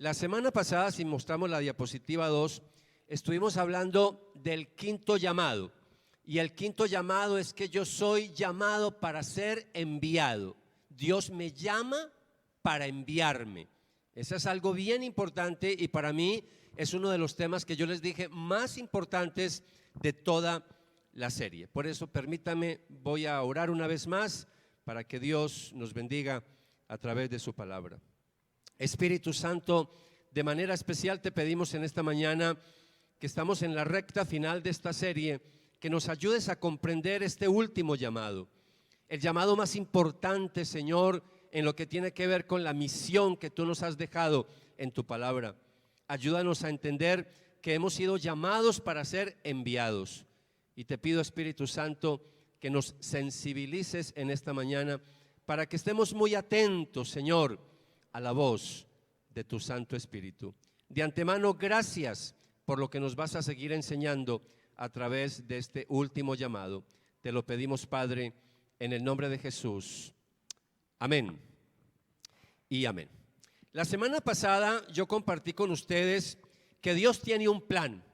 La semana pasada, si mostramos la diapositiva 2, estuvimos hablando del quinto llamado. Y el quinto llamado es que yo soy llamado para ser enviado. Dios me llama para enviarme. Eso es algo bien importante y para mí es uno de los temas que yo les dije más importantes de toda la serie. Por eso permítame, voy a orar una vez más para que Dios nos bendiga a través de su palabra. Espíritu Santo, de manera especial te pedimos en esta mañana que estamos en la recta final de esta serie, que nos ayudes a comprender este último llamado, el llamado más importante, Señor, en lo que tiene que ver con la misión que tú nos has dejado en tu palabra. Ayúdanos a entender que hemos sido llamados para ser enviados. Y te pido, Espíritu Santo, que nos sensibilices en esta mañana para que estemos muy atentos, Señor, a la voz de tu Santo Espíritu. De antemano, gracias por lo que nos vas a seguir enseñando a través de este último llamado. Te lo pedimos, Padre, en el nombre de Jesús. Amén y amén. La semana pasada yo compartí con ustedes que Dios tiene un plan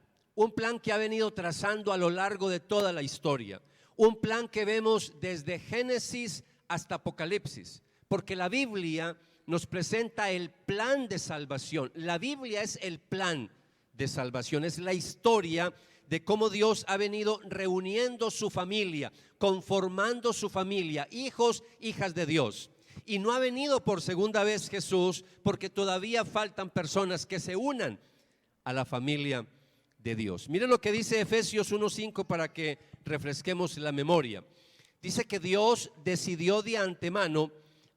que ha venido trazando a lo largo de toda la historia, un plan que vemos desde Génesis hasta Apocalipsis, porque la Biblia nos presenta el plan de salvación. La Biblia es el plan de salvación, es la historia de cómo Dios ha venido reuniendo su familia, conformando su familia, hijos, hijas de Dios. Y no ha venido por segunda vez Jesús, porque todavía faltan personas que se unan a la familia de Dios. Miren lo que dice Efesios 1:5 para que refresquemos la memoria. Dice que Dios decidió de antemano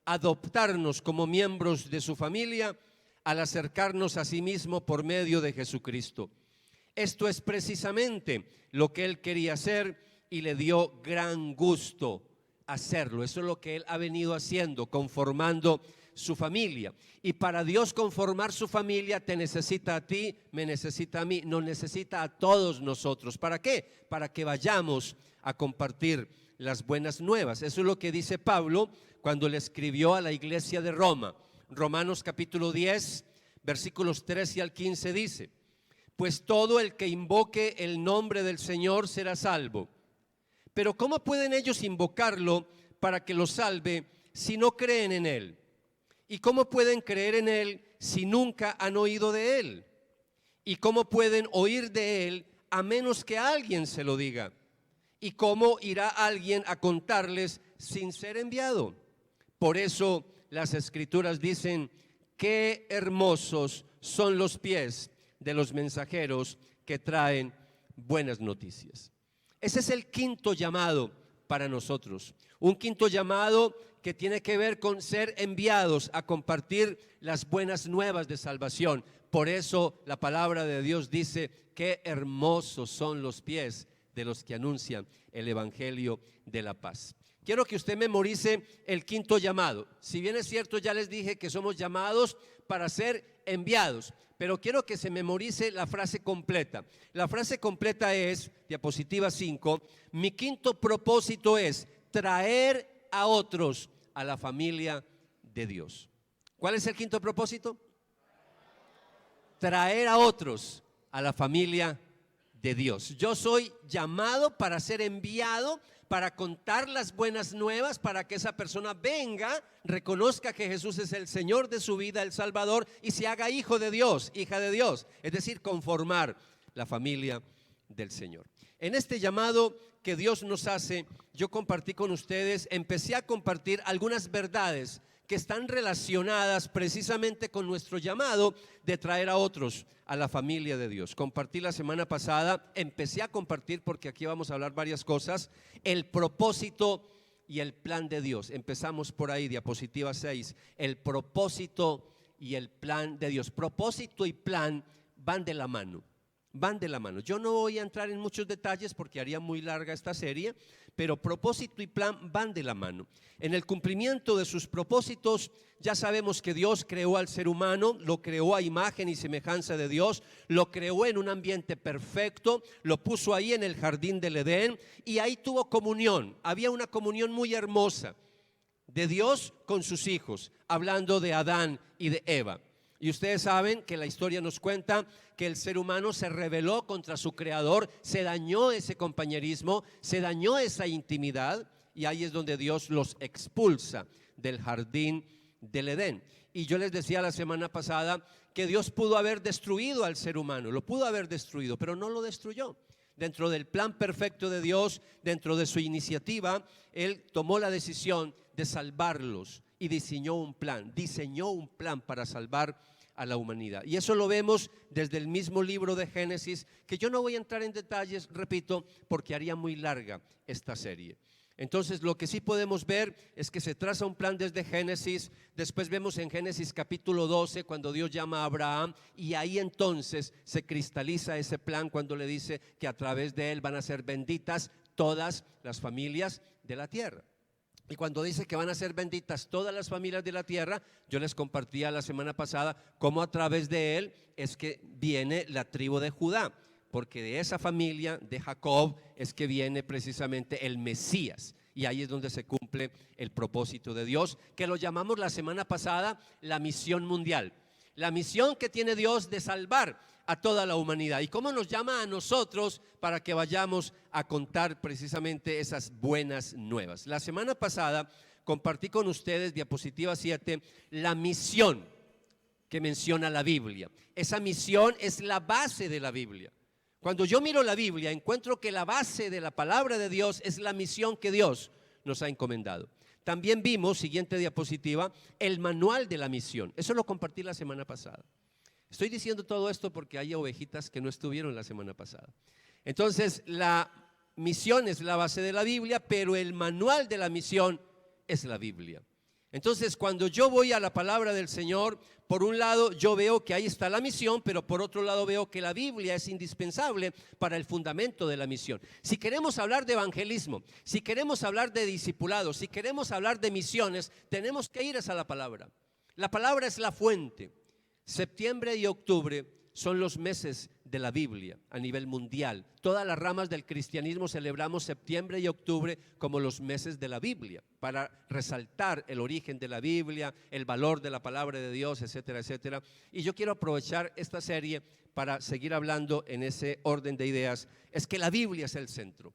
adoptarnos como miembros de su familia al acercarnos a sí mismo por medio de Jesucristo. Esto es precisamente lo que Él quería hacer y le dio gran gusto hacerlo. Eso es lo que Él ha venido haciendo, conformando su familia. Y para Dios conformar su familia te necesita a ti, me necesita a mí, nos necesita a todos nosotros. ¿Para qué? Para que vayamos a compartir las buenas nuevas. Eso es lo que dice Pablo cuando le escribió a la iglesia de Roma. Romanos capítulo 10, versículos 13 al 15 dice: pues todo el que invoque el nombre del Señor será salvo. Pero ¿cómo pueden ellos invocarlo para que los salve si no creen en Él? ¿Y cómo pueden creer en Él si nunca han oído de Él? ¿Y cómo pueden oír de Él a menos que alguien se lo diga? ¿Y cómo irá alguien a contarles sin ser enviado? Por eso las Escrituras dicen: qué hermosos son los pies de los mensajeros que traen buenas noticias. Ese es el quinto llamado para nosotros, un quinto llamado que tiene que ver con ser enviados a compartir las buenas nuevas de salvación. Por eso la palabra de Dios dice: qué hermosos son los pies de los que anuncian el evangelio de la paz. Quiero que usted memorice el quinto llamado. Si bien es cierto, ya les dije que somos llamados para ser enviados, pero quiero que se memorice la frase completa. La frase completa es, diapositiva 5, mi quinto propósito es traer a otros a la familia de Dios. ¿Cuál es el quinto propósito? Traer a otros a la familia de Dios. Yo soy llamado para ser enviado, para contar las buenas nuevas, para que esa persona venga, reconozca que Jesús es el Señor de su vida, el Salvador, y se haga hijo de Dios, hija de Dios, es decir, conformar la familia del Señor. En este llamado que Dios nos hace, yo compartí con ustedes, empecé a compartir algunas verdades que están relacionadas precisamente con nuestro llamado de traer a otros a la familia de Dios. Compartí la semana pasada, empecé a compartir, porque aquí vamos a hablar varias cosas, el propósito y el plan de Dios. Empezamos por ahí, diapositiva 6, el propósito y el plan de Dios. Propósito y plan van de la mano. Van de la mano. Yo no voy a entrar en muchos detalles porque haría muy larga esta serie, pero propósito y plan van de la mano. En el cumplimiento de sus propósitos, ya sabemos que Dios creó al ser humano, lo creó a imagen y semejanza de Dios, lo creó en un ambiente perfecto, lo puso ahí en el jardín del Edén y ahí tuvo comunión. Había una comunión muy hermosa de Dios con sus hijos, hablando de Adán y de Eva. Y ustedes saben que la historia nos cuenta que el ser humano se rebeló contra su creador, se dañó ese compañerismo, se dañó esa intimidad, y ahí es donde Dios los expulsa del jardín del Edén. Y yo les decía la semana pasada que Dios pudo haber destruido al ser humano, lo pudo haber destruido, pero no lo destruyó. Dentro del plan perfecto de Dios, dentro de su iniciativa, Él tomó la decisión de salvarlos y diseñó un plan para salvar a la humanidad. Y eso lo vemos desde el mismo libro de Génesis, que yo no voy a entrar en detalles, repito, porque haría muy larga esta serie. Entonces lo que sí podemos ver es que se traza un plan desde Génesis. Después vemos en Génesis capítulo 12 cuando Dios llama a Abraham, y ahí entonces se cristaliza ese plan cuando le dice que a través de él van a ser benditas todas las familias de la tierra. Y cuando dice que van a ser benditas todas las familias de la tierra, yo les compartía la semana pasada cómo a través de él es que viene la tribu de Judá, porque de esa familia de Jacob es que viene precisamente el Mesías. Y ahí es donde se cumple el propósito de Dios, que lo llamamos la semana pasada la misión mundial. La misión que tiene Dios de salvar a toda la humanidad. Y cómo nos llama a nosotros para que vayamos a contar precisamente esas buenas nuevas. La semana pasada compartí con ustedes, diapositiva 7, la misión que menciona la Biblia. Esa misión es la base de la Biblia. Cuando yo miro la Biblia, encuentro que la base de la palabra de Dios es la misión que Dios nos ha encomendado. También vimos, siguiente diapositiva, el manual de la misión. Eso lo compartí la semana pasada. Estoy diciendo todo esto porque hay ovejitas que no estuvieron la semana pasada. Entonces, la misión es la base de la Biblia, pero el manual de la misión es la Biblia. Entonces, cuando yo voy a la palabra del Señor, por un lado yo veo que ahí está la misión, pero por otro lado veo que la Biblia es indispensable para el fundamento de la misión. Si queremos hablar de evangelismo, si queremos hablar de discipulado, si queremos hablar de misiones, tenemos que ir a la palabra. La palabra es la fuente. Septiembre y octubre son los meses de la Biblia a nivel mundial. Todas las ramas del cristianismo celebramos septiembre y octubre como los meses de la Biblia, para resaltar el origen de la Biblia, el valor de la palabra de Dios, etcétera, etcétera. Y yo quiero aprovechar esta serie para seguir hablando en ese orden de ideas. Es que la Biblia es el centro,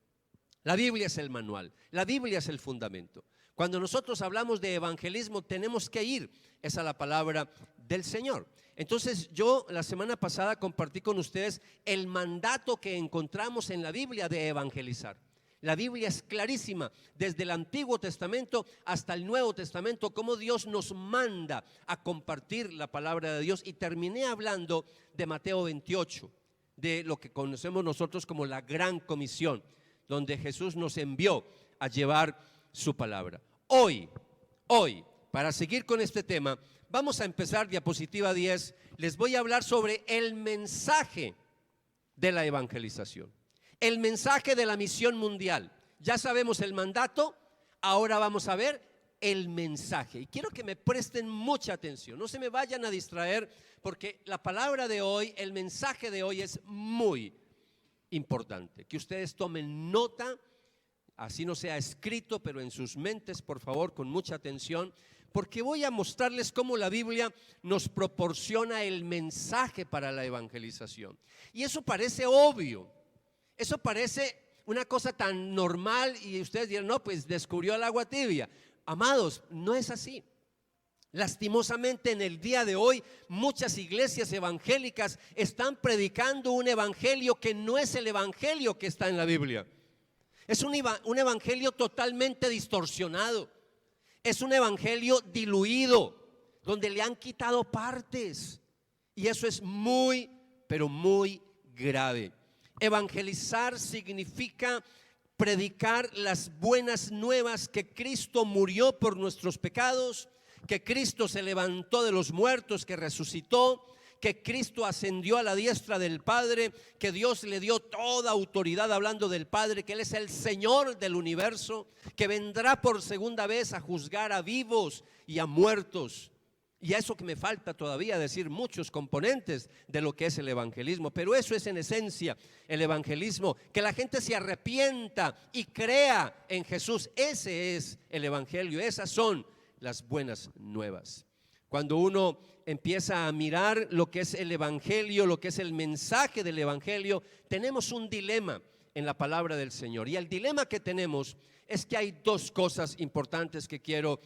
la Biblia es el manual, la Biblia es el fundamento. Cuando nosotros hablamos de evangelismo tenemos que ir a la palabra del Señor. Entonces yo la semana pasada compartí con ustedes el mandato que encontramos en la Biblia de evangelizar. La Biblia es clarísima, desde el Antiguo Testamento hasta el Nuevo Testamento, cómo Dios nos manda a compartir la palabra de Dios. Y terminé hablando de Mateo 28, de lo que conocemos nosotros como la Gran Comisión, donde Jesús nos envió a llevar su palabra. Hoy, para seguir con este tema, vamos a empezar diapositiva 10. Les voy a hablar sobre el mensaje de la evangelización, el mensaje de la misión mundial. Ya sabemos el mandato, ahora vamos a ver el mensaje. Y quiero que me presten mucha atención, no se me vayan a distraer, porque la palabra de hoy, el mensaje de hoy es muy importante. Que ustedes tomen nota, así no sea escrito, pero en sus mentes, por favor, con mucha atención, porque voy a mostrarles cómo la Biblia nos proporciona el mensaje para la evangelización. Y eso parece obvio, eso parece una cosa tan normal, y ustedes dirán, no, pues descubrió el agua tibia. Amados, no es así. Lastimosamente en el día de hoy muchas iglesias evangélicas están predicando un evangelio que no es el evangelio que está en la Biblia. Es un evangelio totalmente distorsionado. Es un evangelio diluido, donde le han quitado partes. Y eso es muy, pero muy grave. Evangelizar significa predicar las buenas nuevas, que Cristo murió por nuestros pecados, que Cristo se levantó de los muertos, que resucitó, que Cristo ascendió a la diestra del Padre, que Dios le dio toda autoridad, hablando del Padre, que Él es el Señor del universo, que vendrá por segunda vez a juzgar a vivos y a muertos. Y a eso que me falta todavía decir muchos componentes de lo que es el evangelismo, pero eso es en esencia el evangelismo, que la gente se arrepienta y crea en Jesús. Ese es el evangelio, esas son las buenas nuevas. Cuando uno empieza a mirar lo que es el evangelio, lo que es el mensaje del evangelio, tenemos un dilema en la palabra del Señor. Y el dilema que tenemos es que hay dos cosas importantes que quiero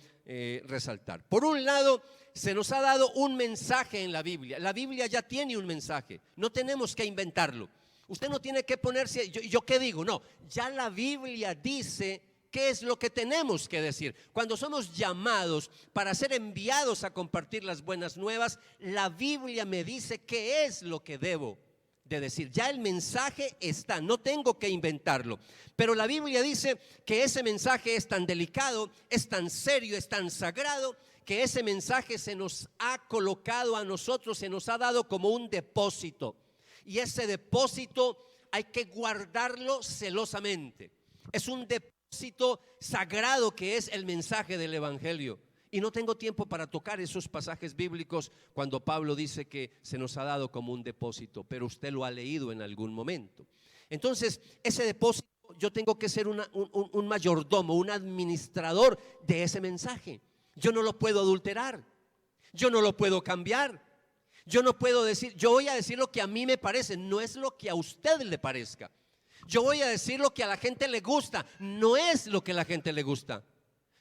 resaltar. Por un lado, se nos ha dado un mensaje en la Biblia. La Biblia ya tiene un mensaje, no tenemos que inventarlo. Usted no tiene que ponerse, ¿yo qué digo? No, ya la Biblia dice qué es lo que tenemos que decir. Cuando somos llamados para ser enviados a compartir las buenas nuevas, la Biblia me dice qué es lo que debo de decir. Ya el mensaje está, no tengo que inventarlo. Pero la Biblia dice que ese mensaje es tan delicado, es tan serio, es tan sagrado, que ese mensaje se nos ha colocado a nosotros, se nos ha dado como un depósito. Y ese depósito hay que guardarlo celosamente. Es un depósito sagrado que es el mensaje del evangelio. Y no tengo tiempo para tocar esos pasajes bíblicos cuando Pablo dice que se nos ha dado como un depósito, pero usted lo ha leído en algún momento. Entonces, ese depósito, yo tengo que ser un mayordomo, un administrador de ese mensaje. Yo no lo puedo adulterar, yo no lo puedo cambiar. Yo no puedo decir, yo voy a decir lo que a mí me parece, no es lo que a usted le parezca. Yo voy a decir lo que a la gente le gusta, no es lo que a la gente le gusta.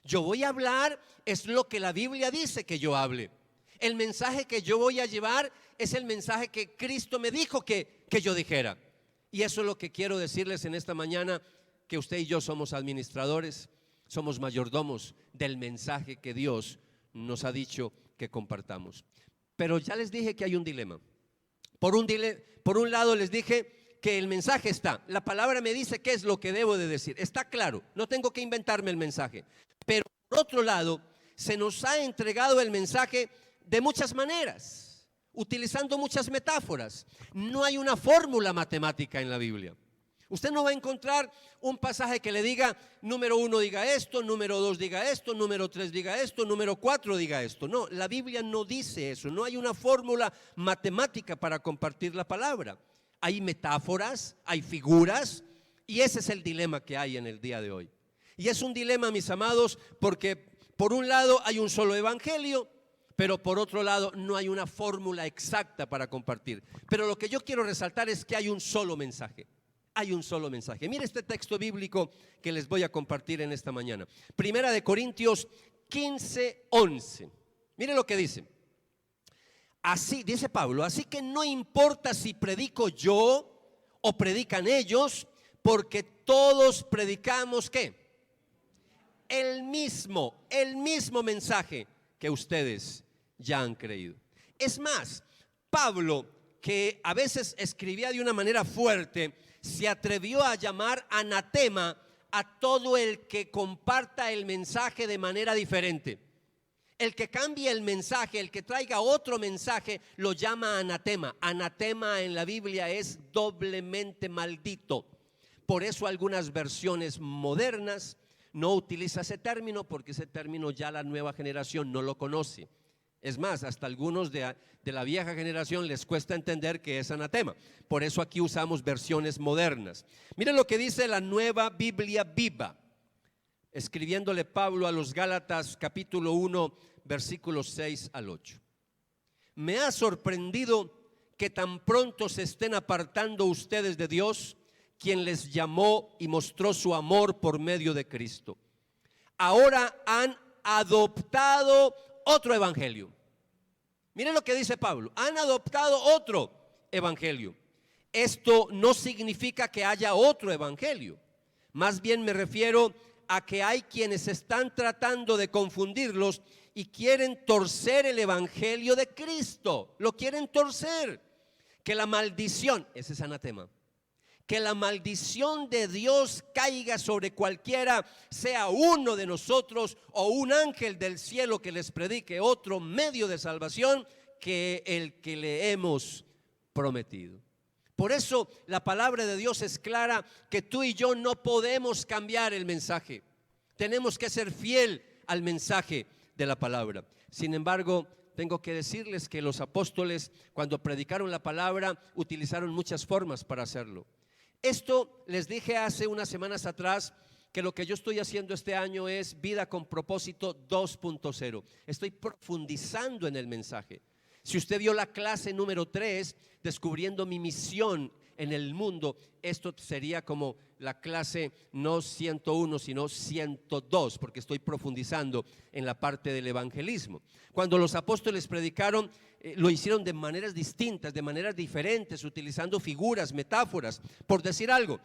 Yo voy a hablar, es lo que la Biblia dice que yo hable. El mensaje que yo voy a llevar es el mensaje que Cristo me dijo que yo dijera. Y eso es lo que quiero decirles en esta mañana, que usted y yo somos administradores, somos mayordomos del mensaje que Dios nos ha dicho que compartamos. Pero ya les dije que hay un dilema. Por un lado les dije que el mensaje está. La palabra me dice qué es lo que debo de decir. Está claro, no tengo que inventarme el mensaje. Pero por otro lado, se nos ha entregado el mensaje de muchas maneras, utilizando muchas metáforas. No hay una fórmula matemática en la Biblia. Usted no va a encontrar un pasaje que le diga, número 1 diga esto, número 2 diga esto, número 3 diga esto, número 4 diga esto. No, la Biblia no dice eso, no hay una fórmula matemática para compartir la palabra. Hay metáforas, hay figuras, y ese es el dilema que hay en el día de hoy. Y es un dilema, mis amados, porque por un lado hay un solo evangelio, pero por otro lado no hay una fórmula exacta para compartir. Pero lo que yo quiero resaltar es que hay un solo mensaje. Hay un solo mensaje. Mire este texto bíblico que les voy a compartir en esta mañana. Primera de Corintios 15:11. Mire lo que dice. Así, dice Pablo, así que no importa si predico yo o predican ellos, porque todos predicamos ¿qué? El mismo mensaje que ustedes ya han creído. Es más, Pablo, que a veces escribía de una manera fuerte, se atrevió a llamar anatema a todo el que comparta el mensaje de manera diferente. El que cambie el mensaje, el que traiga otro mensaje, lo llama anatema. Anatema en la Biblia es doblemente maldito. Por eso algunas versiones modernas no utilizan ese término, porque ese término ya la nueva generación no lo conoce. Es más, hasta algunos de la vieja generación les cuesta entender que es anatema. Por eso aquí usamos versiones modernas. Miren lo que dice la Nueva Biblia Viva, escribiéndole Pablo a los Gálatas capítulo 1, versículos 6 al 8. Me ha sorprendido que tan pronto se estén apartando ustedes de Dios, quien les llamó y mostró su amor por medio de Cristo. Ahora han adoptado otro evangelio. Miren lo que dice Pablo, han adoptado otro evangelio. Esto no significa que haya otro evangelio, más bien me refiero a que hay quienes están tratando de confundirlos y quieren torcer el evangelio de Cristo, lo quieren torcer. Que la maldición, ese es anatema, que la maldición de Dios caiga sobre cualquiera, sea uno de nosotros o un ángel del cielo que les predique otro medio de salvación que el que le hemos prometido. Por eso la palabra de Dios es clara, que tú y yo no podemos cambiar el mensaje. Tenemos que ser fiel al mensaje de la palabra. Sin embargo, tengo que decirles que los apóstoles, cuando predicaron la palabra, utilizaron muchas formas para hacerlo. Esto les dije hace unas semanas atrás, que lo que yo estoy haciendo este año es Vida con Propósito 2.0. Estoy profundizando en el mensaje. Si usted vio la clase número 3, descubriendo mi misión en el mundo, esto sería como la clase no 101 sino 102, porque estoy profundizando en la parte del evangelismo. Cuando los apóstoles predicaron, lo hicieron de maneras distintas, de maneras diferentes, utilizando figuras, metáforas. Por decir algo,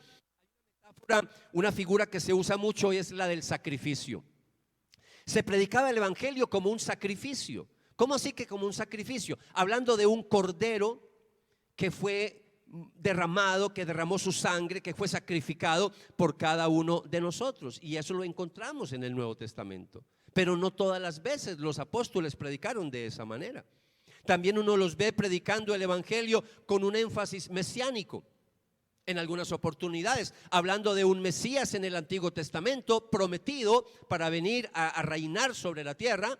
una figura que se usa mucho es la del sacrificio. Se predicaba el evangelio como un sacrificio. ¿Cómo así que como un sacrificio? Hablando de un cordero que fue derramado, que derramó su sangre, que fue sacrificado por cada uno de nosotros. Y eso lo encontramos en el Nuevo Testamento. Pero no todas las veces los apóstoles predicaron de esa manera. También uno los ve predicando el evangelio con un énfasis mesiánico. En algunas oportunidades, hablando de un Mesías en el Antiguo Testamento prometido para venir a reinar sobre la tierra.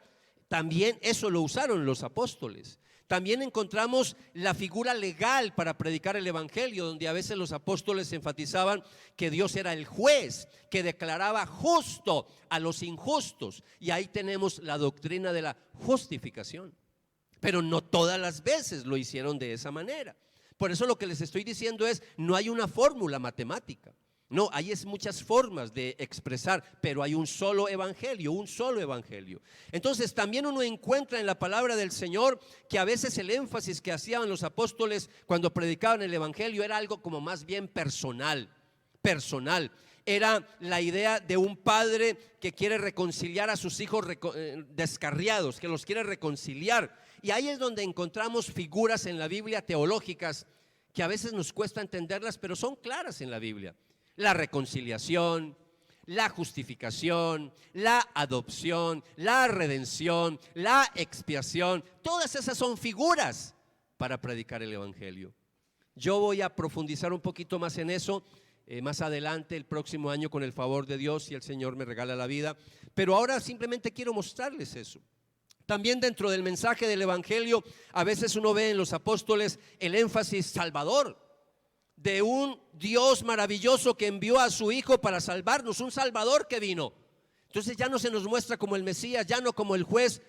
También eso lo usaron los apóstoles. También encontramos la figura legal para predicar el evangelio, donde a veces los apóstoles enfatizaban que Dios era el juez, que declaraba justo a los injustos. Y ahí tenemos la doctrina de la justificación. Pero no todas las veces lo hicieron de esa manera. Por eso lo que les estoy diciendo es, no hay una fórmula matemática. No, hay muchas formas de expresar, pero hay un solo evangelio, un solo evangelio. Entonces también uno encuentra en la palabra del Señor que a veces el énfasis que hacían los apóstoles cuando predicaban el evangelio era algo como más bien personal. Era la idea de un padre que quiere reconciliar a sus hijos descarriados, que los quiere reconciliar. Y ahí es donde encontramos figuras en la Biblia teológicas que a veces nos cuesta entenderlas, pero son claras en la Biblia. La reconciliación, la justificación, la adopción, la redención, la expiación, todas esas son figuras para predicar el evangelio. Yo voy a profundizar un poquito más en eso más adelante, el próximo año, con el favor de Dios, si el Señor me regala la vida. Pero ahora simplemente quiero mostrarles eso. También dentro del mensaje del evangelio, a veces uno ve en los apóstoles el énfasis salvador, de un Dios maravilloso que envió a su Hijo para salvarnos, un Salvador que vino. Entonces ya no se nos muestra como el Mesías, ya no como el juez,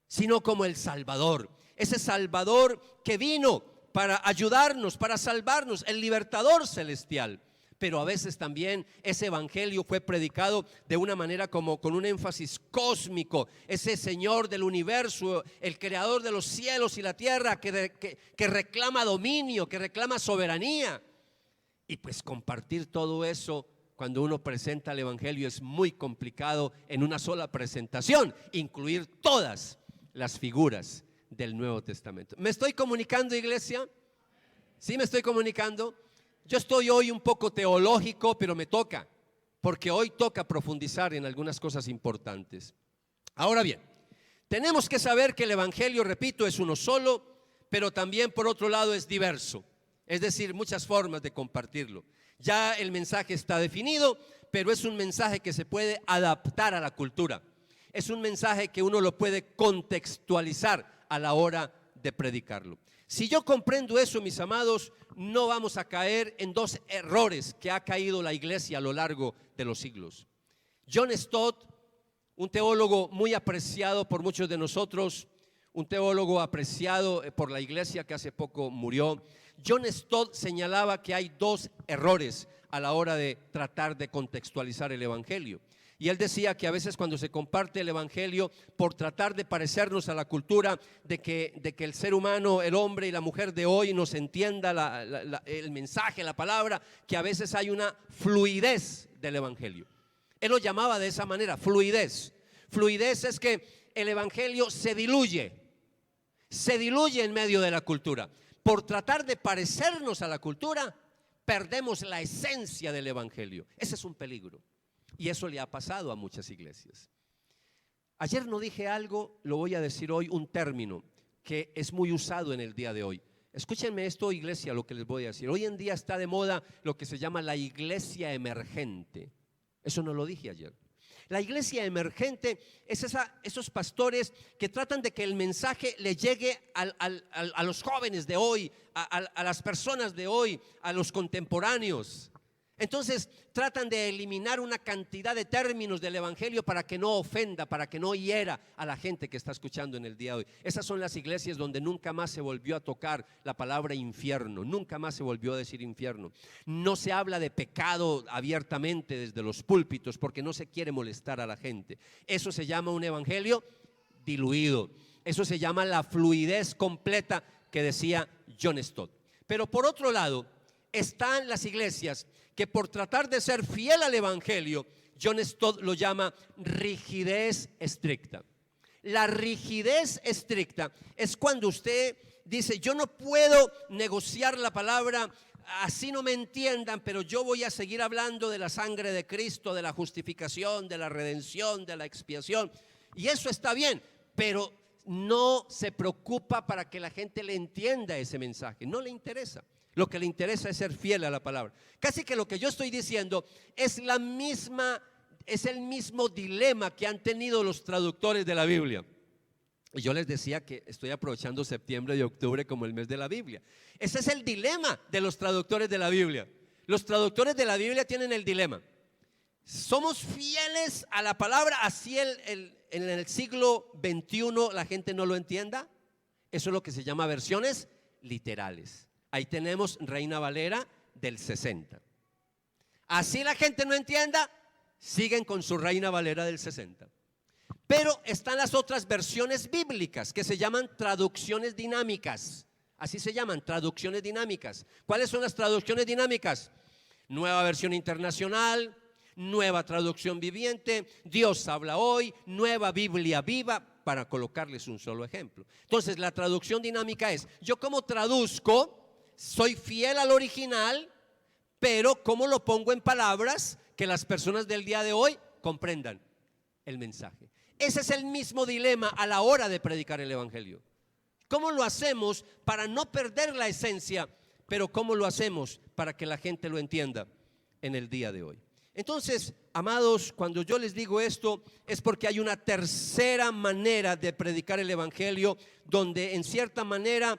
sino como el Salvador. Ese Salvador que vino para ayudarnos, para salvarnos, el libertador celestial. Pero a veces también ese evangelio fue predicado de una manera como con un énfasis cósmico. Ese Señor del universo, el creador de los cielos y la tierra, que reclama dominio, que reclama soberanía. Y pues compartir todo eso cuando uno presenta el evangelio es muy complicado en una sola presentación, incluir todas las figuras del Nuevo Testamento. ¿Me estoy comunicando, iglesia? ¿Sí me estoy comunicando? Yo estoy hoy un poco teológico, pero me toca, porque hoy toca profundizar en algunas cosas importantes. Ahora bien, tenemos que saber que el evangelio, repito, es uno solo, pero también por otro lado es diverso. Es decir, muchas formas de compartirlo. Ya el mensaje está definido, pero es un mensaje que se puede adaptar a la cultura. Es un mensaje que uno lo puede contextualizar a la hora de predicarlo. Si yo comprendo eso, mis amados, no vamos a caer en dos errores que ha caído la iglesia a lo largo de los siglos. John Stott, un teólogo muy apreciado por muchos de nosotros, un teólogo apreciado por la iglesia que hace poco murió. John Stott señalaba que hay dos errores a la hora de tratar de contextualizar el evangelio. Y él decía que a veces cuando se comparte el evangelio, por tratar de parecernos a la cultura de que el ser humano, el hombre y la mujer de hoy nos entienda el mensaje, la palabra, que a veces hay una fluidez del evangelio. Él lo llamaba de esa manera, fluidez. Fluidez es que el evangelio se diluye en medio de la cultura. Por tratar de parecernos a la cultura, perdemos la esencia del evangelio. Ese es un peligro. Y eso le ha pasado a muchas iglesias. Ayer no dije algo, lo voy a decir hoy, un término que es muy usado en el día de hoy. Escúchenme esto, iglesia, lo que les voy a decir. Hoy en día está de moda lo que se llama la iglesia emergente. Eso no lo dije ayer. La iglesia emergente es esos pastores que tratan de que el mensaje le llegue a los jóvenes de hoy, a las personas de hoy, a los contemporáneos. Entonces tratan de eliminar una cantidad de términos del evangelio para que no ofenda, para que no hiera a la gente que está escuchando en el día de hoy. Esas son las iglesias donde nunca más se volvió a tocar la palabra infierno, nunca más se volvió a decir infierno. No se habla de pecado abiertamente desde los púlpitos porque no se quiere molestar a la gente. Eso se llama un evangelio diluido. Eso se llama la fluidez completa que decía John Stott. Pero por otro lado están las iglesias que por tratar de ser fiel al evangelio, John Stott lo llama rigidez estricta. La rigidez estricta es cuando usted dice: yo no puedo negociar la palabra, así no me entiendan, pero yo voy a seguir hablando de la sangre de Cristo, de la justificación, de la redención, de la expiación, y eso está bien, pero no se preocupa para que la gente le entienda ese mensaje, no le interesa. Lo que le interesa es ser fiel a la palabra. Casi que lo que yo estoy diciendo es el mismo dilema que han tenido los traductores de la Biblia. Y yo les decía que estoy aprovechando septiembre y octubre como el mes de la Biblia. Ese es el dilema de los traductores de la Biblia. Los traductores de la Biblia tienen el dilema: somos fieles a la palabra, así en el siglo XXI la gente no lo entienda. Eso es lo que se llama versiones literales. Ahí tenemos Reina Valera del 60. Así la gente no entienda, siguen con su Reina Valera del 60. Pero están las otras versiones bíblicas que se llaman traducciones dinámicas. Así se llaman, traducciones dinámicas. ¿Cuáles son las traducciones dinámicas? Nueva Versión Internacional, Nueva Traducción Viviente, Dios Habla Hoy, Nueva Biblia Viva, para colocarles un solo ejemplo. Entonces la traducción dinámica es: yo como traduzco, soy fiel al original, pero ¿cómo lo pongo en palabras que las personas del día de hoy comprendan el mensaje? Ese es el mismo dilema a la hora de predicar el evangelio. ¿Cómo lo hacemos para no perder la esencia, pero cómo lo hacemos para que la gente lo entienda en el día de hoy? Entonces, amados, cuando yo les digo esto es porque hay una tercera manera de predicar el evangelio, donde en cierta manera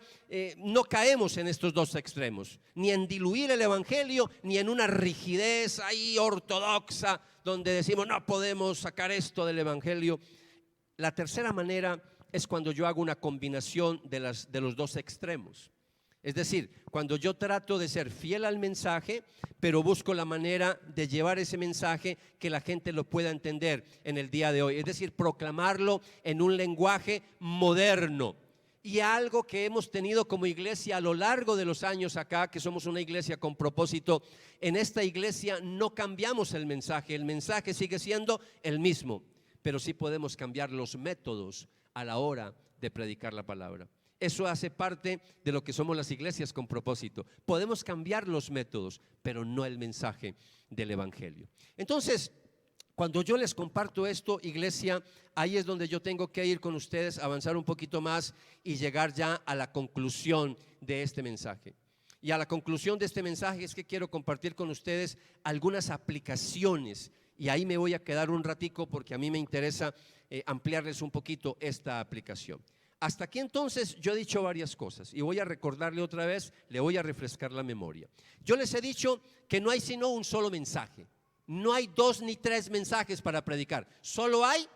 no caemos en estos dos extremos, ni en diluir el evangelio, ni en una rigidez ahí ortodoxa donde decimos no podemos sacar esto del evangelio. La tercera manera es cuando yo hago una combinación de los dos extremos. Es decir, cuando yo trato de ser fiel al mensaje, pero busco la manera de llevar ese mensaje que la gente lo pueda entender en el día de hoy. Es decir, proclamarlo en un lenguaje moderno. Y algo que hemos tenido como iglesia a lo largo de los años acá, que somos una iglesia con propósito, en esta iglesia no cambiamos el mensaje sigue siendo el mismo, pero sí podemos cambiar los métodos a la hora de predicar la palabra. Eso hace parte de lo que somos las iglesias con propósito. Podemos cambiar los métodos, pero no el mensaje del evangelio. Entonces, cuando yo les comparto esto, iglesia, ahí es donde yo tengo que ir con ustedes, avanzar un poquito más y llegar ya a la conclusión de este mensaje. Y a la conclusión de este mensaje es que quiero compartir con ustedes algunas aplicaciones. Y ahí me voy a quedar un ratico porque a mí me interesa ampliarles un poquito esta aplicación. Hasta aquí entonces yo he dicho varias cosas y voy a recordarle otra vez, le voy a refrescar la memoria. Yo les he dicho que no hay sino un solo mensaje, no hay 2 ni 3 mensajes para predicar, solo hay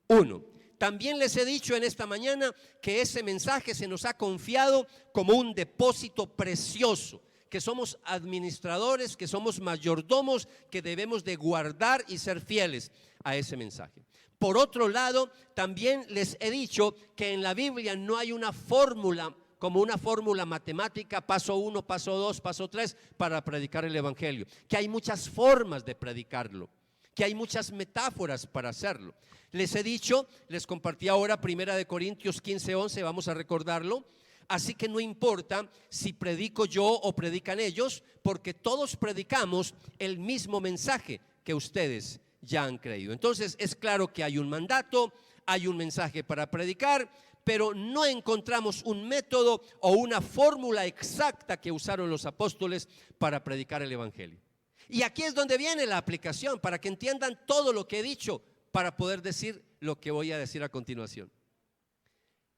uno. También les he dicho en esta mañana que ese mensaje se nos ha confiado como un depósito precioso, que somos administradores, que somos mayordomos, que debemos de guardar y ser fieles a ese mensaje. Por otro lado, también les he dicho que en la Biblia no hay una fórmula, como una fórmula matemática, paso 1, paso 2, paso 3, para predicar el evangelio. Que hay muchas formas de predicarlo, que hay muchas metáforas para hacerlo. Les he dicho, les compartí ahora 1 Corintios 15:11, vamos a recordarlo. Así que no importa si predico yo o predican ellos, porque todos predicamos el mismo mensaje que ustedes ya han creído. Entonces es claro que hay un mandato, hay un mensaje para predicar, pero no encontramos un método o una fórmula exacta que usaron los apóstoles para predicar el evangelio. Y aquí es donde viene la aplicación, para que entiendan todo lo que he dicho, para poder decir lo que voy a decir a continuación.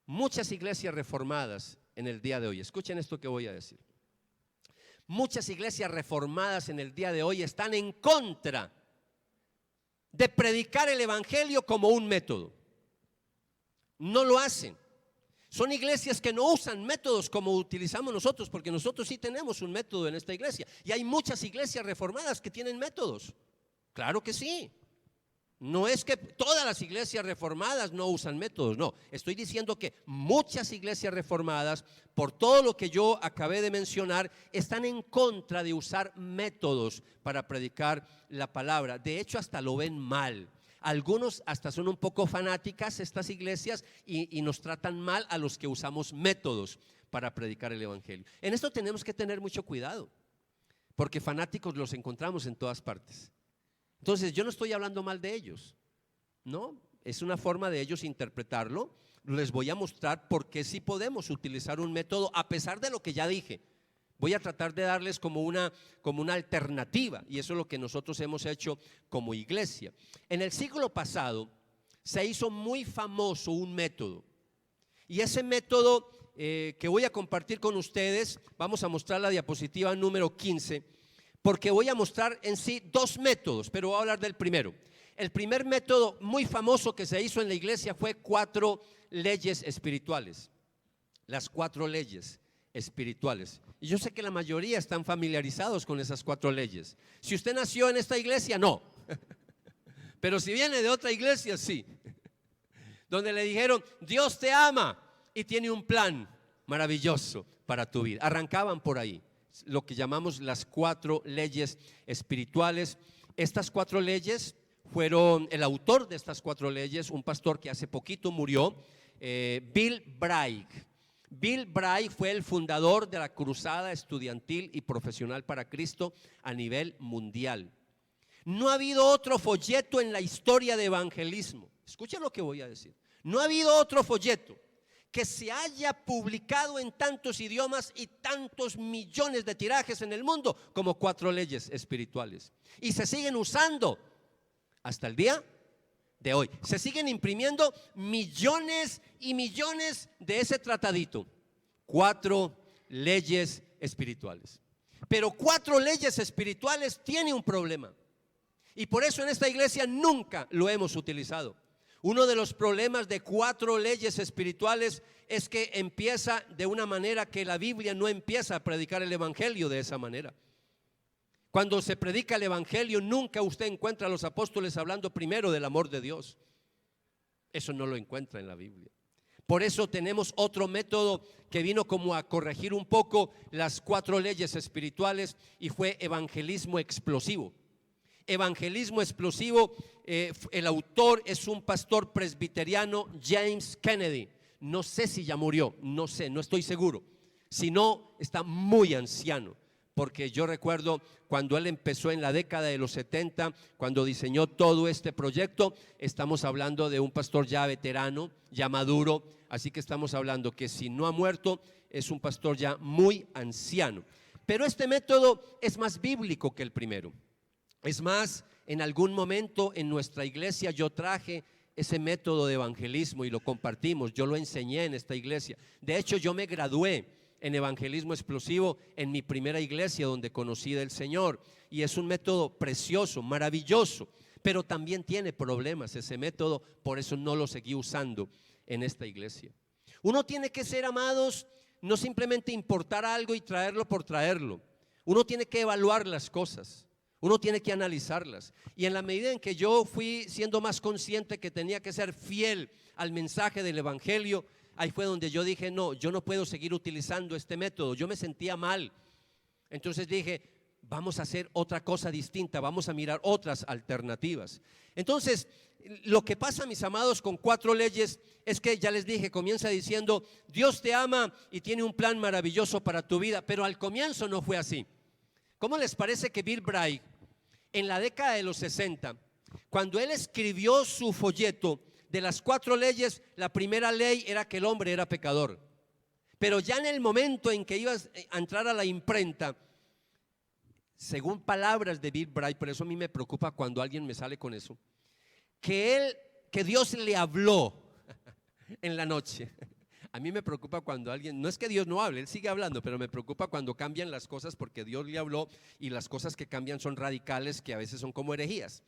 Muchas iglesias reformadas en el día de hoy, escuchen esto que voy a decir. Muchas iglesias reformadas en el día de hoy están en contra de predicar el evangelio como un método. No lo hacen. Son iglesias que no usan métodos como utilizamos nosotros, porque nosotros sí tenemos un método en esta iglesia. Y hay muchas iglesias reformadas que tienen métodos. Claro que sí. No es que todas las iglesias reformadas no usan métodos, no. Estoy diciendo que muchas iglesias reformadas, por todo lo que yo acabé de mencionar, están en contra de usar métodos para predicar la palabra. De hecho, hasta lo ven mal. Algunos hasta son un poco fanáticas estas iglesias y nos tratan mal a los que usamos métodos para predicar el evangelio. En esto tenemos que tener mucho cuidado, porque fanáticos los encontramos en todas partes. Entonces yo no estoy hablando mal de ellos, no, es una forma de ellos interpretarlo. Les voy a mostrar por qué sí podemos utilizar un método a pesar de lo que ya dije. Voy a tratar de darles como una alternativa, y eso es lo que nosotros hemos hecho como iglesia. En el siglo pasado se hizo muy famoso un método, y ese método que voy a compartir con ustedes, vamos a mostrar la diapositiva número 15, porque voy a mostrar en sí dos métodos, pero voy a hablar del primero. El primer método muy famoso que se hizo en la iglesia fue 4 leyes espirituales. Las 4 leyes espirituales. Y yo sé que la mayoría están familiarizados con esas 4 leyes. Si usted nació en esta iglesia, no. Pero si viene de otra iglesia, sí. Donde le dijeron, Dios te ama y tiene un plan maravilloso para tu vida. Arrancaban por ahí, lo que llamamos las 4 leyes espirituales. Estas 4 leyes fueron, el autor de estas 4 leyes, un pastor que hace poquito murió, Bill Bragg. Bill Bragg fue el fundador de la cruzada estudiantil y profesional para Cristo a nivel mundial. No ha habido otro folleto en la historia de evangelismo. Escuchen lo que voy a decir. No ha habido otro folleto que se haya publicado en tantos idiomas y tantos millones de tirajes en el mundo como 4 leyes espirituales. Y se siguen usando hasta el día de hoy. Se siguen imprimiendo millones y millones de ese tratadito. 4 leyes espirituales. Pero 4 leyes espirituales tiene un problema. Y por eso en esta iglesia nunca lo hemos utilizado. Uno de los problemas de 4 leyes espirituales es que empieza de una manera que la Biblia no empieza a predicar el evangelio de esa manera. Cuando se predica el evangelio, nunca usted encuentra a los apóstoles hablando primero del amor de Dios. Eso no lo encuentra en la Biblia. Por eso tenemos otro método que vino como a corregir un poco las 4 leyes espirituales, y fue evangelismo explosivo. Evangelismo explosivo, el autor es un pastor presbiteriano, James Kennedy. No sé si ya murió, no sé, no estoy seguro. Si no, está muy anciano. Porque yo recuerdo cuando él empezó en la década de los 70, cuando diseñó todo este proyecto, estamos hablando de un pastor ya veterano, ya maduro, así que estamos hablando que si no ha muerto, es un pastor ya muy anciano. Pero este método es más bíblico que el primero. Es más, en algún momento en nuestra iglesia yo traje ese método de evangelismo y lo compartimos, yo lo enseñé en esta iglesia. De hecho, yo me gradué en evangelismo explosivo en mi primera iglesia donde conocí del Señor, y es un método precioso, maravilloso, pero también tiene problemas ese método, por eso no lo seguí usando en esta iglesia. Uno tiene que ser, amados, no simplemente importar algo y traerlo por traerlo. Uno tiene que evaluar las cosas, uno tiene que analizarlas, y en la medida en que yo fui siendo más consciente que tenía que ser fiel al mensaje del evangelio, ahí fue donde yo dije, no, yo no puedo seguir utilizando este método. Yo me sentía mal. Entonces dije, vamos a hacer otra cosa distinta, vamos a mirar otras alternativas. Entonces, lo que pasa, mis amados, con 4 leyes es que, ya les dije, comienza diciendo, Dios te ama y tiene un plan maravilloso para tu vida, pero al comienzo no fue así. ¿Cómo les parece que Bill Bragg, en la década de los 60, cuando él escribió su folleto de las 4 leyes, la primera ley era que el hombre era pecador? Pero ya en el momento en que iba a entrar a la imprenta, según palabras de Bill Bragg, por eso a mí me preocupa cuando alguien me sale con eso, que Dios le habló en la noche A mí me preocupa cuando alguien, no es que Dios no hable, Él sigue hablando, pero me preocupa cuando cambian las cosas porque Dios le habló y las cosas que cambian son radicales, que a veces son como herejías.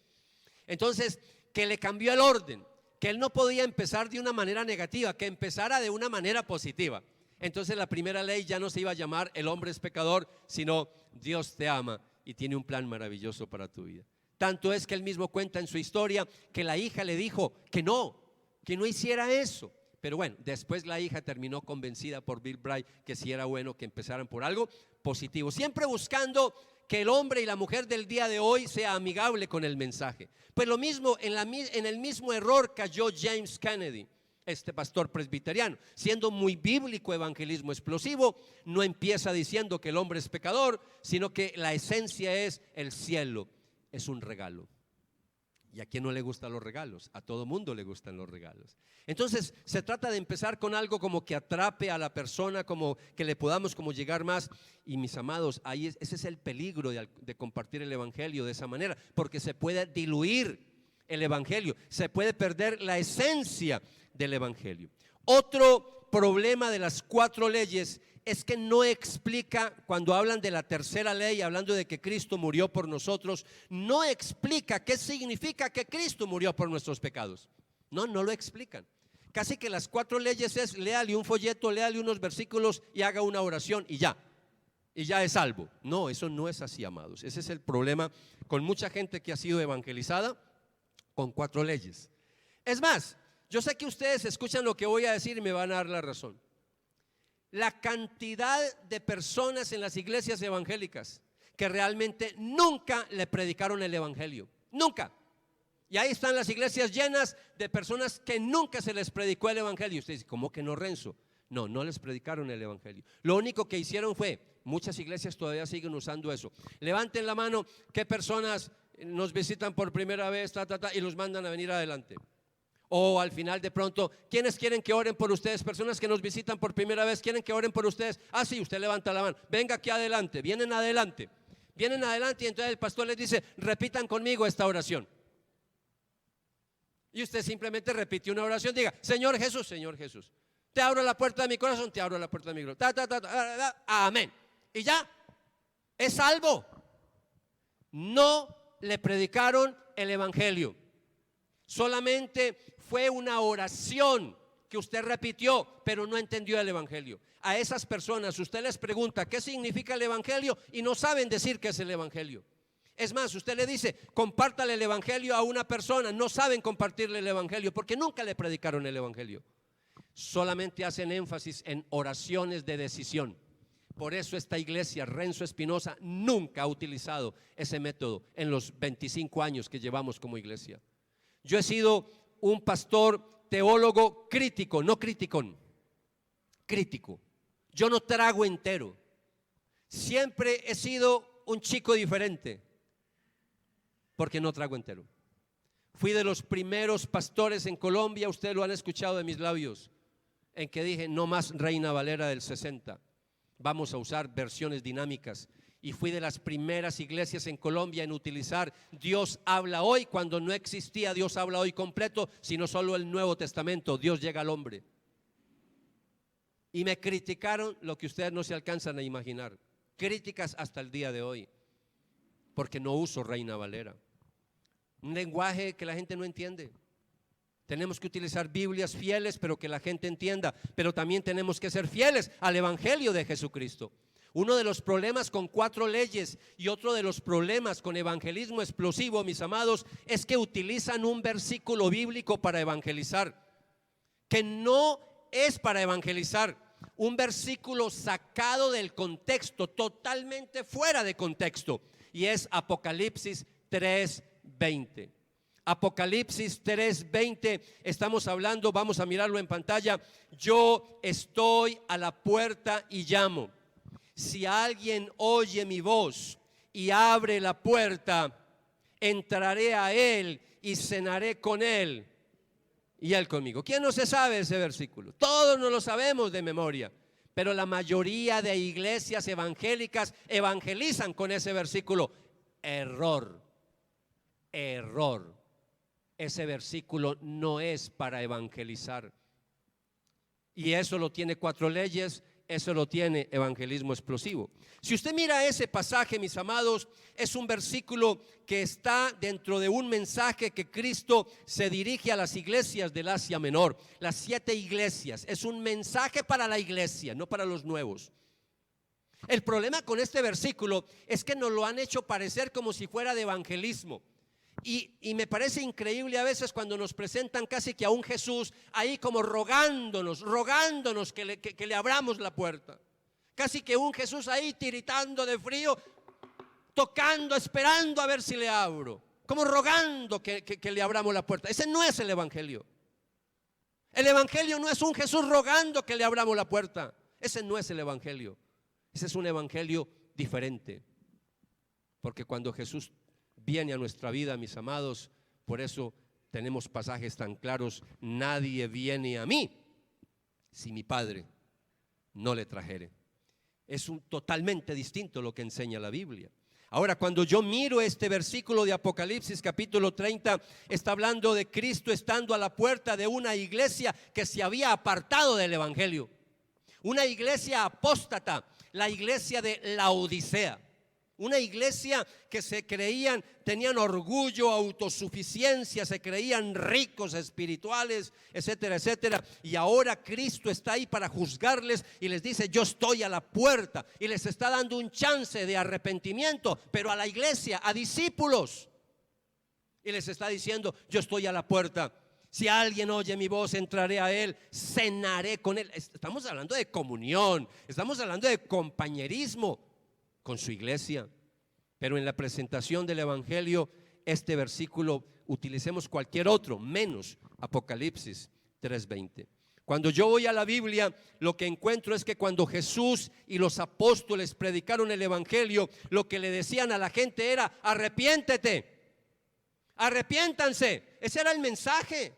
Entonces, que le cambió el orden, que Él no podía empezar de una manera negativa, que empezara de una manera positiva. Entonces la primera ley ya no se iba a llamar el hombre es pecador, sino Dios te ama y tiene un plan maravilloso para tu vida. Tanto es que Él mismo cuenta en su historia que la hija le dijo que no hiciera eso. Pero bueno, después la hija terminó convencida por Bill Bright que sí era bueno que empezaran por algo positivo, siempre buscando que el hombre y la mujer del día de hoy sea amigable con el mensaje. Pues lo mismo, en el mismo error cayó James Kennedy, este pastor presbiteriano, siendo muy bíblico, evangelismo explosivo. No empieza diciendo que el hombre es pecador, sino que la esencia es el cielo es un regalo. ¿Y a quién no le gustan los regalos? A todo mundo le gustan los regalos. Entonces se trata de empezar con algo como que atrape a la persona, como que le podamos como llegar más. Y mis amados, ese es el peligro de compartir el evangelio de esa manera, porque se puede diluir el evangelio, se puede perder la esencia del evangelio. Otro problema de las 4 leyes es que no explica, cuando hablan de la tercera ley, hablando de que Cristo murió por nosotros, no explica qué significa que Cristo murió por nuestros pecados. No lo explican. Casi que las 4 leyes es: léale un folleto, léale unos versículos y haga una oración y ya es salvo. No, eso no es así, amados. Ese es el problema con mucha gente que ha sido evangelizada con 4 leyes. Es más, yo sé que ustedes escuchan lo que voy a decir y me van a dar la razón. La cantidad de personas en las iglesias evangélicas que realmente nunca le predicaron el evangelio, nunca. Y ahí están las iglesias llenas de personas que nunca se les predicó el evangelio. Usted dice: ¿cómo que no, Renzo? No les predicaron el evangelio. Lo único que hicieron fue, muchas iglesias todavía siguen usando eso: levanten la mano, ¿qué personas nos visitan por primera vez? Y los mandan a venir adelante. O al final de pronto, ¿quiénes quieren que oren por ustedes? Personas que nos visitan por primera vez, ¿quieren que oren por ustedes? Ah, sí, usted levanta la mano, venga aquí adelante. Vienen adelante y entonces el pastor les dice: repitan conmigo esta oración. Y usted simplemente repite una oración, diga: Señor Jesús, te abro la puerta de mi corazón, te abro la puerta de mi corazón, amén. Y ya, es salvo. No le predicaron el evangelio. Solamente fue una oración que usted repitió, pero no entendió el evangelio. A esas personas usted les pregunta qué significa el evangelio y no saben decir qué es el evangelio. Es más, usted le dice: compártale el evangelio a una persona, no saben compartirle el evangelio porque nunca le predicaron el evangelio. Solamente hacen énfasis en oraciones de decisión. Por eso esta iglesia, Renzo Espinosa, nunca ha utilizado ese método en los 25 años que llevamos como iglesia. Yo he sido un pastor teólogo crítico, no criticón, crítico. Yo no trago entero. Siempre he sido un chico diferente, porque no trago entero. Fui de los primeros pastores en Colombia, ustedes lo han escuchado de mis labios, en que dije: no más Reina Valera del 60, vamos a usar versiones dinámicas. Y fui de las primeras iglesias en Colombia en utilizar Dios habla hoy, cuando no existía Dios habla hoy completo, sino solo el Nuevo Testamento, Dios llega al hombre. Y me criticaron lo que ustedes no se alcanzan a imaginar, críticas hasta el día de hoy, porque no uso Reina Valera, un lenguaje que la gente no entiende. Tenemos que utilizar Biblias fieles, pero que la gente entienda, pero también tenemos que ser fieles al evangelio de Jesucristo. Uno de los problemas con 4 leyes y otro de los problemas con evangelismo explosivo, mis amados, es que utilizan un versículo bíblico para evangelizar, que no es para evangelizar. Un versículo sacado del contexto, totalmente fuera de contexto, y es Apocalipsis 3:20. Apocalipsis 3:20, estamos hablando, vamos a mirarlo en pantalla: yo estoy a la puerta y llamo. Si alguien oye mi voz y abre la puerta, entraré a él y cenaré con él y él conmigo. ¿Quién no se sabe ese versículo? Todos no lo sabemos de memoria, pero la mayoría de iglesias evangélicas evangelizan con ese versículo. Error. Ese versículo no es para evangelizar. Y eso lo tiene 4 leyes, eso lo tiene evangelismo explosivo. Si usted mira ese pasaje, mis amados, es un versículo que está dentro de un mensaje que Cristo se dirige a las iglesias del Asia Menor, las 7 iglesias. Es un mensaje para la iglesia, no para los nuevos. El problema con este versículo es que nos lo han hecho parecer como si fuera de evangelismo. Y me parece increíble a veces cuando nos presentan casi que a un Jesús ahí como rogándonos que le abramos la puerta. Casi que un Jesús ahí tiritando de frío, tocando, esperando a ver si le abro. Como rogando que le abramos la puerta. Ese no es el evangelio. El evangelio no es un Jesús rogando que le abramos la puerta. Ese no es el evangelio. Ese es un evangelio diferente. Porque cuando Jesús viene a nuestra vida, mis amados, por eso tenemos pasajes tan claros: nadie viene a mí si mi Padre no le trajere. Es totalmente distinto lo que enseña la Biblia. Ahora, cuando yo miro este versículo de Apocalipsis capítulo 30, está hablando de Cristo estando a la puerta de una iglesia que se había apartado del evangelio, una iglesia apóstata, la iglesia de Laodicea. Una iglesia que se creían, tenían orgullo, autosuficiencia, se creían ricos espirituales, etcétera, etcétera. Y ahora Cristo está ahí para juzgarles y les dice: yo estoy a la puerta. Y les está dando un chance de arrepentimiento, pero a la iglesia, a discípulos. Y les está diciendo: yo estoy a la puerta. Si alguien oye mi voz, entraré a él, cenaré con él. Estamos hablando de comunión, estamos hablando de compañerismo con su iglesia. Pero en la presentación del evangelio, este versículo, utilicemos cualquier otro menos Apocalipsis 3:20. Cuando yo voy a la Biblia, lo que encuentro es que cuando Jesús y los apóstoles predicaron el evangelio, lo que le decían a la gente era: arrepiéntete, arrepiéntanse. Ese era el mensaje.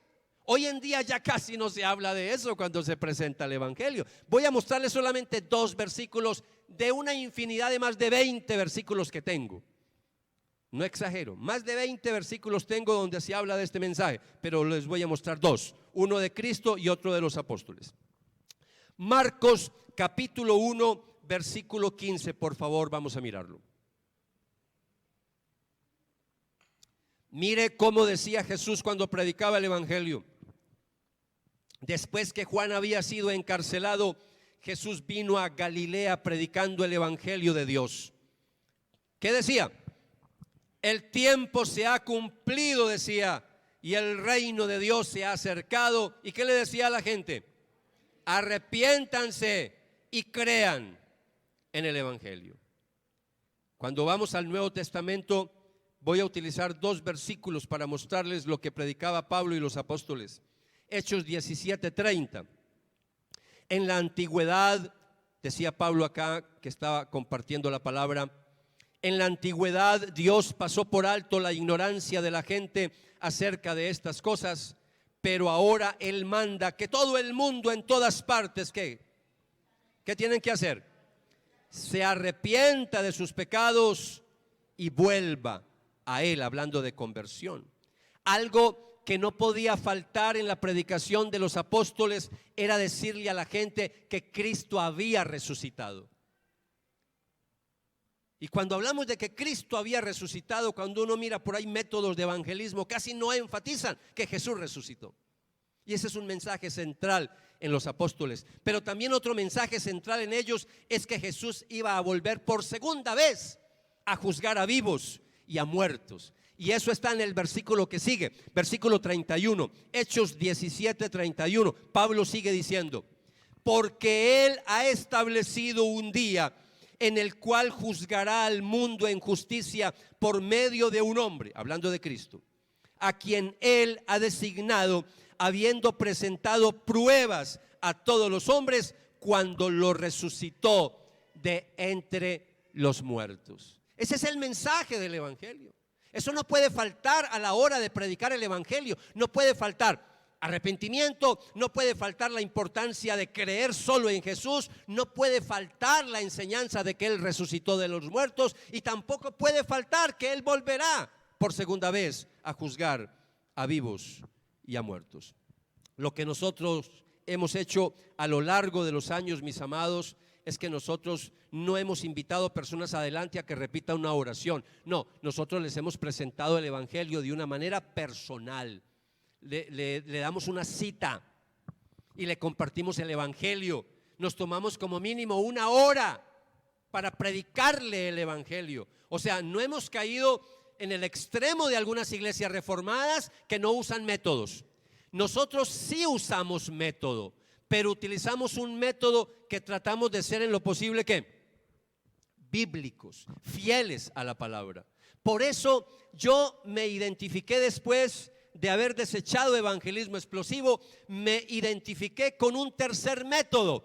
Hoy en día ya casi no se habla de eso cuando se presenta el evangelio. Voy a mostrarles solamente 2 versículos de una infinidad de más de 20 versículos que tengo. No exagero, más de 20 versículos tengo donde se habla de este mensaje, pero les voy a mostrar 2, uno de Cristo y otro de los apóstoles. Marcos capítulo 1 versículo 15, por favor, vamos a mirarlo. Mire cómo decía Jesús cuando predicaba el evangelio. Después que Juan había sido encarcelado, Jesús vino a Galilea predicando el evangelio de Dios. ¿Qué decía? El tiempo se ha cumplido, decía, y el reino de Dios se ha acercado. ¿Y qué le decía a la gente? Arrepiéntanse y crean en el evangelio. Cuando vamos al Nuevo Testamento, voy a utilizar 2 versículos para mostrarles lo que predicaba Pablo y los apóstoles. Hechos 17:30. En la antigüedad, decía Pablo acá, que estaba compartiendo la palabra, en la antigüedad Dios pasó por alto la ignorancia de la gente acerca de estas cosas, pero ahora Él manda que todo el mundo en todas partes, ¿qué tienen que hacer? Se arrepienta de sus pecados y vuelva a Él, hablando de conversión. Algo que no podía faltar en la predicación de los apóstoles era decirle a la gente que Cristo había resucitado. Y cuando hablamos de que Cristo había resucitado, cuando uno mira por ahí métodos de evangelismo, casi no enfatizan que Jesús resucitó. Y ese es un mensaje central en los apóstoles. Pero también otro mensaje central en ellos es que Jesús iba a volver por segunda vez a juzgar a vivos y a muertos. Y eso está en el versículo que sigue, versículo 31, Hechos 17:31. Pablo sigue diciendo: porque Él ha establecido un día en el cual juzgará al mundo en justicia por medio de un hombre, hablando de Cristo, a quien Él ha designado, habiendo presentado pruebas a todos los hombres cuando lo resucitó de entre los muertos. Ese es el mensaje del evangelio. Eso no puede faltar a la hora de predicar el evangelio. No puede faltar arrepentimiento, no puede faltar la importancia de creer solo en Jesús, no puede faltar la enseñanza de que Él resucitó de los muertos, y tampoco puede faltar que Él volverá por segunda vez a juzgar a vivos y a muertos. Lo que nosotros hemos hecho a lo largo de los años, mis amados, es que nosotros no hemos invitado personas adelante a que repitan una oración. No, nosotros les hemos presentado el evangelio de una manera personal. Le damos una cita y le compartimos el evangelio. Nos tomamos como mínimo una hora para predicarle el evangelio. O sea, no hemos caído en el extremo de algunas iglesias reformadas que no usan métodos. Nosotros sí usamos método, pero utilizamos un método que tratamos de ser en lo posible ¿qué? Bíblicos, fieles a la palabra. Por eso yo me identifiqué después de haber desechado evangelismo explosivo, me identifiqué con un tercer método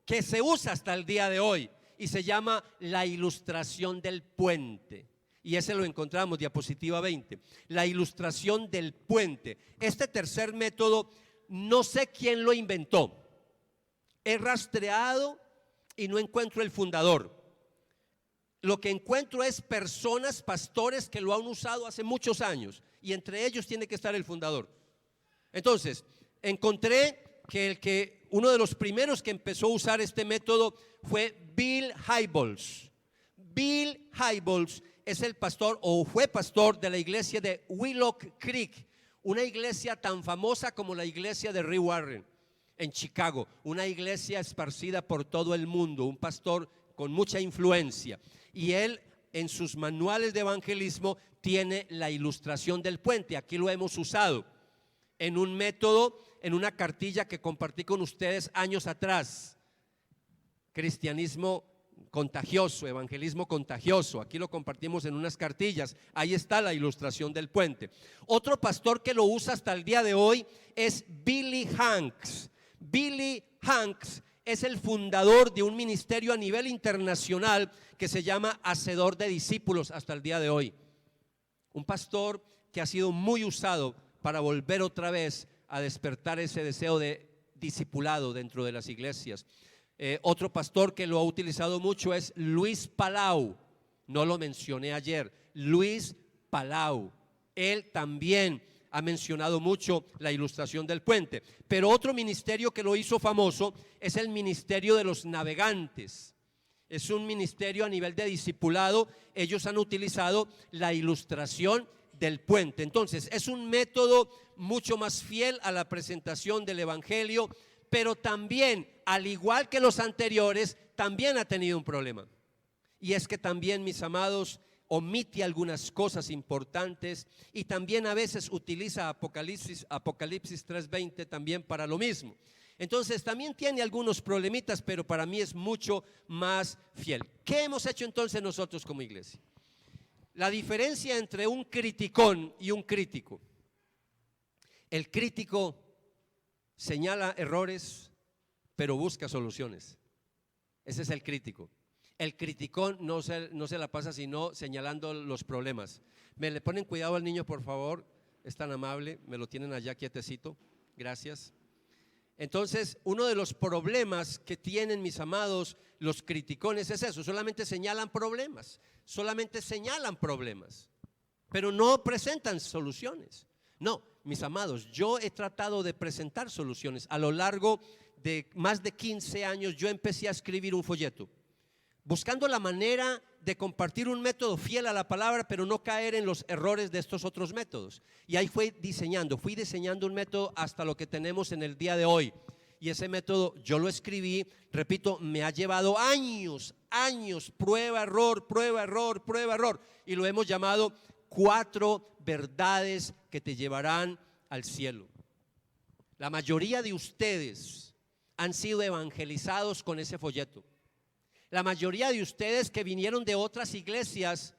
que se usa hasta el día de hoy y se llama la ilustración del puente. Y ese lo encontramos, diapositiva 20, la ilustración del puente. Este tercer método, no sé quién lo inventó. He rastreado y no encuentro el fundador. Lo que encuentro es personas, pastores que lo han usado hace muchos años y entre ellos tiene que estar el fundador. Entonces, encontré que uno de los primeros que empezó a usar este método fue Bill Hybels. Bill Hybels es el pastor o fue pastor de la iglesia de Willow Creek, una iglesia tan famosa como la iglesia de Rick Warren en Chicago, una iglesia esparcida por todo el mundo, un pastor con mucha influencia. Y él en sus manuales de evangelismo tiene la ilustración del puente. Aquí lo hemos usado en un método, en una cartilla que compartí con ustedes años atrás. Cristianismo contagioso, evangelismo contagioso. Aquí lo compartimos en unas cartillas. Ahí está la ilustración del puente. Otro pastor que lo usa hasta el día de hoy es Billy Hanks. Billy Hanks es el fundador de un ministerio a nivel internacional que se llama Hacedor de Discípulos hasta el día de hoy. Un pastor que ha sido muy usado para volver otra vez a despertar ese deseo de discipulado dentro de las iglesias. Otro pastor que lo ha utilizado mucho es Luis Palau. No lo mencioné ayer. Luis Palau. Él también ha mencionado mucho la ilustración del puente. Pero otro ministerio que lo hizo famoso es el ministerio de los navegantes. Es un ministerio a nivel de discipulado. Ellos han utilizado la ilustración del puente. Entonces es un método mucho más fiel a la presentación del evangelio, pero también, al igual que los anteriores, también ha tenido un problema. Y es que también, mis amados, omite algunas cosas importantes y también a veces utiliza Apocalipsis 3:20 también para lo mismo. Entonces también tiene algunos problemitas, pero para mí es mucho más fiel. ¿Qué hemos hecho entonces nosotros como iglesia? La diferencia entre un criticón y un crítico. El crítico señala errores, pero busca soluciones. Ese es el crítico. El criticón no se la pasa sino señalando los problemas. ¿Me le ponen cuidado al niño, por favor? Es tan amable, me lo tienen allá quietecito. Gracias. Entonces, uno de los problemas que tienen, mis amados, los criticones es eso, solamente señalan problemas, pero no presentan soluciones. No, mis amados, yo he tratado de presentar soluciones. A lo largo de más de 15 años yo empecé a escribir un folleto, buscando la manera de compartir un método fiel a la palabra, pero no caer en los errores de estos otros métodos. Y ahí fui diseñando un método hasta lo que tenemos en el día de hoy. Y ese método yo lo escribí, repito, me ha llevado años, prueba, error. Y lo hemos llamado 4 verdades que te llevarán al cielo. La mayoría de ustedes han sido evangelizados con ese folleto. La mayoría de ustedes que vinieron de otras iglesias,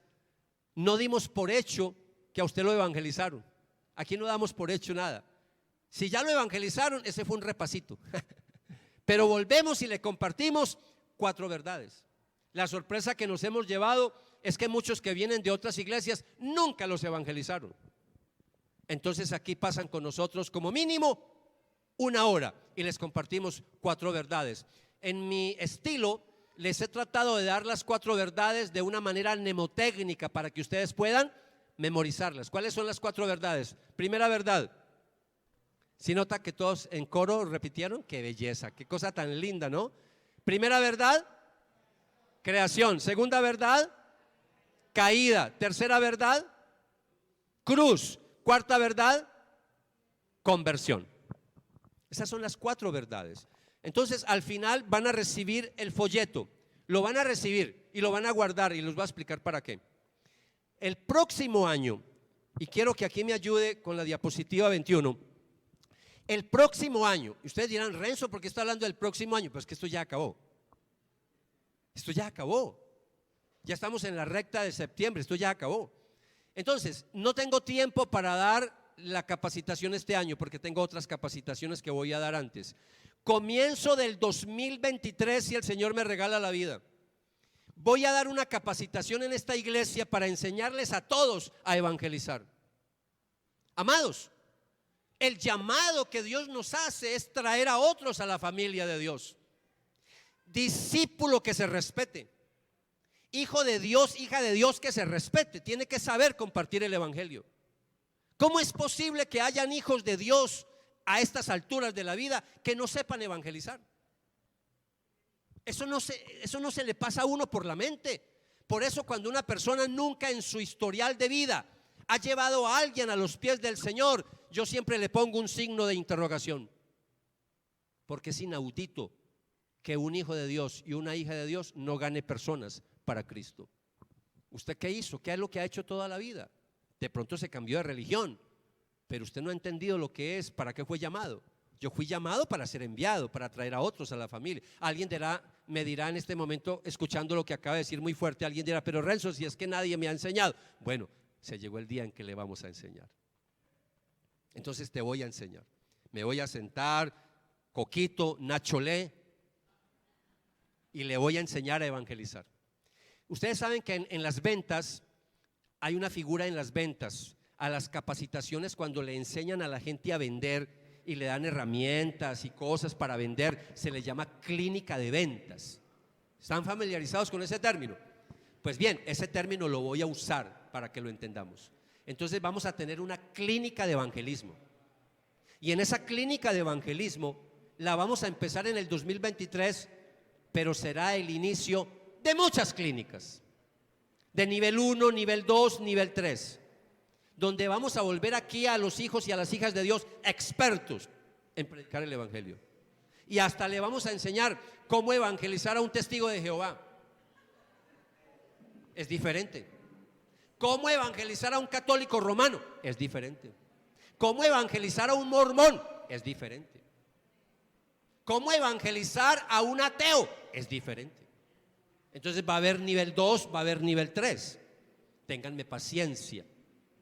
no dimos por hecho que a usted lo evangelizaron. Aquí no damos por hecho nada. Si ya lo evangelizaron, ese fue un repasito. Pero volvemos y le compartimos 4 verdades. La sorpresa que nos hemos llevado es que muchos que vienen de otras iglesias nunca los evangelizaron. Entonces aquí pasan con nosotros como mínimo 1 hora y les compartimos 4 verdades. En mi estilo les he tratado de dar las 4 verdades de una manera mnemotécnica para que ustedes puedan memorizarlas. ¿Cuáles son las 4 verdades? Primera verdad: ¿Sí nota que todos en coro repitieron? Qué belleza, qué cosa tan linda, ¿no? Primera verdad, creación. Segunda verdad, caída. Tercera verdad, cruz. Cuarta verdad, conversión. Esas son las 4 verdades. Entonces al final van a recibir el folleto. Lo van a recibir y lo van a guardar, y les voy a explicar para qué. El próximo año, y quiero que aquí me ayude con la diapositiva 21. El próximo año, y ustedes dirán, Renzo, ¿por qué está hablando del próximo año? Pues que esto ya acabó. Esto ya acabó. Ya estamos en la recta de septiembre, esto ya acabó. Entonces, no tengo tiempo para dar la capacitación este año, porque tengo otras capacitaciones que voy a dar antes. Comienzo del 2023, si el Señor me regala la vida, voy a dar una capacitación en esta iglesia para enseñarles a todos a evangelizar. Amados, el llamado que Dios nos hace es traer a otros a la familia de Dios. Discípulo que se respete, hijo de Dios, hija de Dios que se respete, tiene que saber compartir el evangelio. ¿Cómo es posible que hayan hijos de Dios a estas alturas de la vida que no sepan evangelizar? Eso no se le pasa a uno por la mente. Por eso cuando una persona nunca en su historial de vida ha llevado a alguien a los pies del Señor, yo siempre le pongo un signo de interrogación, porque es inaudito que un hijo de Dios y una hija de Dios no gane personas para Cristo. ¿Usted qué hizo? ¿Qué es lo que ha hecho toda la vida? De pronto se cambió de religión, pero usted no ha entendido lo que es, para qué fue llamado. Yo fui llamado para ser enviado, para traer a otros a la familia. Alguien me dirá en este momento, escuchando lo que acaba de decir muy fuerte, alguien dirá, pero Renzo, si es que nadie me ha enseñado. Bueno, se llegó el día en que le vamos a enseñar. Entonces te voy a enseñar. Me voy a sentar, Coquito, Nacholé, y le voy a enseñar a evangelizar. Ustedes saben que en las ventas, hay una figura en las ventas, a las capacitaciones, cuando le enseñan a la gente a vender y le dan herramientas y cosas para vender, se le llama clínica de ventas. ¿Están familiarizados con ese término? Pues bien, ese término lo voy a usar para que lo entendamos. Entonces vamos a tener una clínica de evangelismo, y en esa clínica de evangelismo la vamos a empezar en el 2023, pero será el inicio de muchas clínicas, de nivel 1, nivel 2, nivel 3, donde vamos a volver aquí a los hijos y a las hijas de Dios expertos en predicar el evangelio, y hasta le vamos a enseñar cómo evangelizar a un testigo de Jehová. Es diferente. Cómo evangelizar a un católico romano es diferente. Cómo evangelizar a un mormón es diferente. Cómo evangelizar a un ateo es diferente. Entonces va a haber nivel 2, va a haber nivel 3. Ténganme paciencia,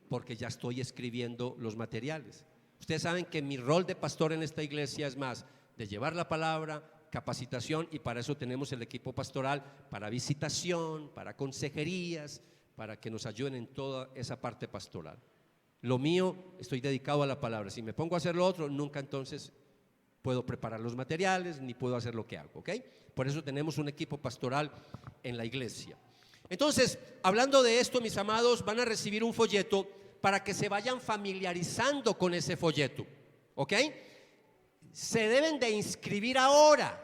porque ya estoy escribiendo los materiales. Ustedes saben que mi rol de pastor en esta iglesia es más de llevar la palabra, capacitación, y para eso tenemos el equipo pastoral, para visitación, para consejerías, para que nos ayuden en toda esa parte pastoral. Lo mío, estoy dedicado a la palabra. Si me pongo a hacer lo otro, nunca entonces puedo preparar los materiales, ni puedo hacer lo que hago, ¿ok? Por eso tenemos un equipo pastoral en la iglesia. Entonces, hablando de esto, mis amados, van a recibir un folleto para que se vayan familiarizando con ese folleto, ¿ok? Se deben de inscribir ahora.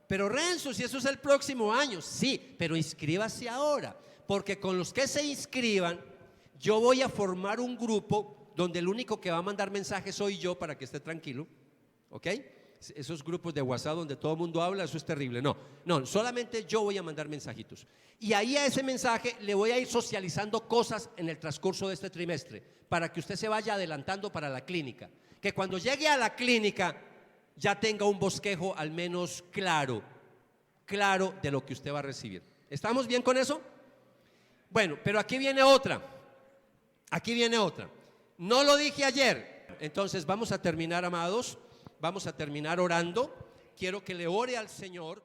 Pero Renzo, si eso es el próximo año, sí, pero inscríbase ahora, porque con los que se inscriban, yo voy a formar un grupo donde el único que va a mandar mensajes soy yo, para que esté tranquilo, ¿ok? Esos grupos de WhatsApp donde todo el mundo habla, eso es terrible. No, solamente yo voy a mandar mensajitos. Y ahí a ese mensaje le voy a ir socializando cosas en el transcurso de este trimestre, para que usted se vaya adelantando para la clínica. Que cuando llegue a la clínica ya tenga un bosquejo al menos claro de lo que usted va a recibir. ¿Estamos bien con eso? Bueno, pero aquí viene otra. No lo dije ayer. Entonces vamos a terminar, amados. Vamos a terminar orando. Quiero que le ore al Señor.